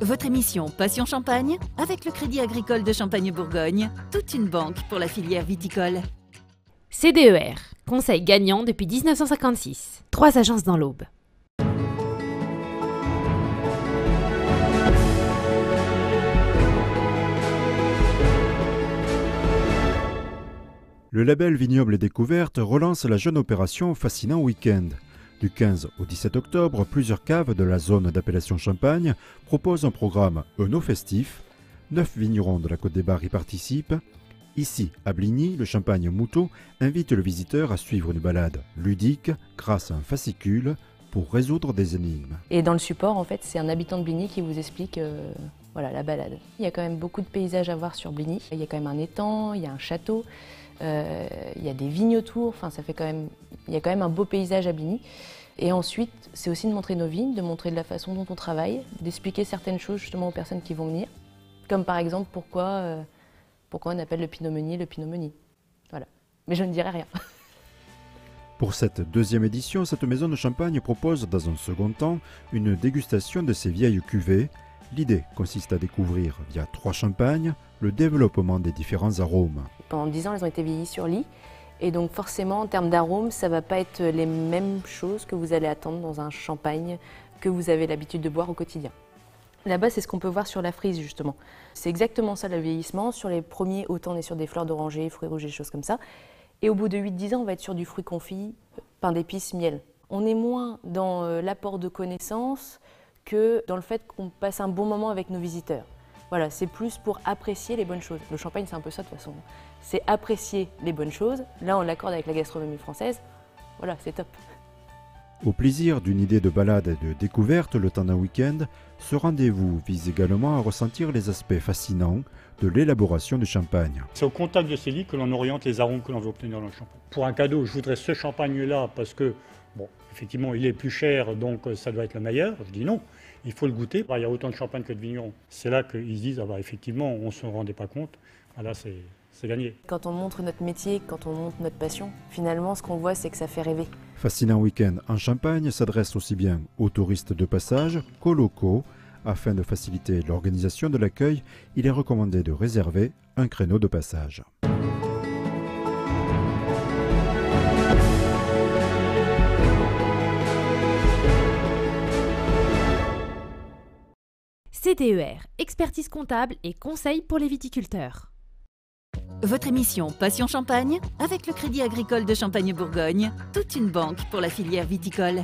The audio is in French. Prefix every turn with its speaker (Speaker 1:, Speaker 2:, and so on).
Speaker 1: Votre émission Passion Champagne avec le Crédit Agricole de Champagne-Bourgogne, toute une banque pour la filière viticole.
Speaker 2: CDER, conseil gagnant depuis 1956. 3 agences dans l'Aube.
Speaker 3: Le label Vignoble et Découverte relance la jeune opération Fascinant Week-end. Du 15 au 17 octobre, plusieurs caves de la zone d'appellation Champagne proposent un programme œno-festif. 9 vignerons de la Côte des Bars y participent. Ici, à Bligny, le champagne Moutot invite le visiteur à suivre une balade ludique grâce à un fascicule pour résoudre des énigmes.
Speaker 4: Et dans le support, en fait, c'est un habitant de Bligny qui vous explique la balade. Il y a quand même beaucoup de paysages à voir sur Bligny. Il y a quand même un étang, il y a un château, il y a des vignes autour. Enfin, il y a quand même un beau paysage à Bligny. Et ensuite, c'est aussi de montrer nos vignes, de montrer de la façon dont on travaille, d'expliquer certaines choses justement aux personnes qui vont venir. Comme par exemple, pourquoi on appelle le Pinot Meunier le Pinot Meunier. Voilà. Mais je ne dirai rien.
Speaker 3: Pour cette deuxième édition, cette maison de champagne propose dans un second temps une dégustation de ses vieilles cuvées. L'idée consiste à découvrir, via 3 champagnes, le développement des différents arômes.
Speaker 4: Pendant 10 ans, elles ont été vieillies sur lit. Et donc forcément, en termes d'arômes, ça ne va pas être les mêmes choses que vous allez attendre dans un champagne que vous avez l'habitude de boire au quotidien. Là-bas, c'est ce qu'on peut voir sur la frise, justement. C'est exactement ça, le vieillissement. Sur les premiers, autant on est sur des fleurs d'oranger, fruits rouges, des choses comme ça. Et au bout de 8-10 ans, on va être sur du fruit confit, pain d'épices, miel. On est moins dans l'apport de connaissances que dans le fait qu'on passe un bon moment avec nos visiteurs. Voilà, c'est plus pour apprécier les bonnes choses. Le champagne, c'est un peu ça de toute façon. C'est apprécier les bonnes choses. Là, on l'accorde avec la gastronomie française. Voilà, c'est top.
Speaker 3: Au plaisir d'une idée de balade et de découverte le temps d'un week-end, ce rendez-vous vise également à ressentir les aspects fascinants de l'élaboration du champagne.
Speaker 5: C'est au contact de ces lits que l'on oriente les arômes que l'on veut obtenir dans le champagne. Pour un cadeau, je voudrais ce champagne-là parce que, bon, effectivement, il est plus cher, donc ça doit être le meilleur. Je dis non, il faut le goûter. Il y a autant de champagne que de vignerons. C'est là qu'ils se disent, effectivement, on ne se rendait pas compte. Là, c'est gagné.
Speaker 4: Quand on montre notre métier, quand on montre notre passion, finalement, ce qu'on voit, c'est que ça fait rêver.
Speaker 3: Fascinant Week-end en Champagne s'adresse aussi bien aux touristes de passage qu'aux locaux. Afin de faciliter l'organisation de l'accueil, il est recommandé de réserver un créneau de passage.
Speaker 2: CDER, expertise comptable et conseil pour les viticulteurs.
Speaker 1: Votre émission Passion Champagne avec le Crédit Agricole de Champagne-Bourgogne, toute une banque pour la filière viticole.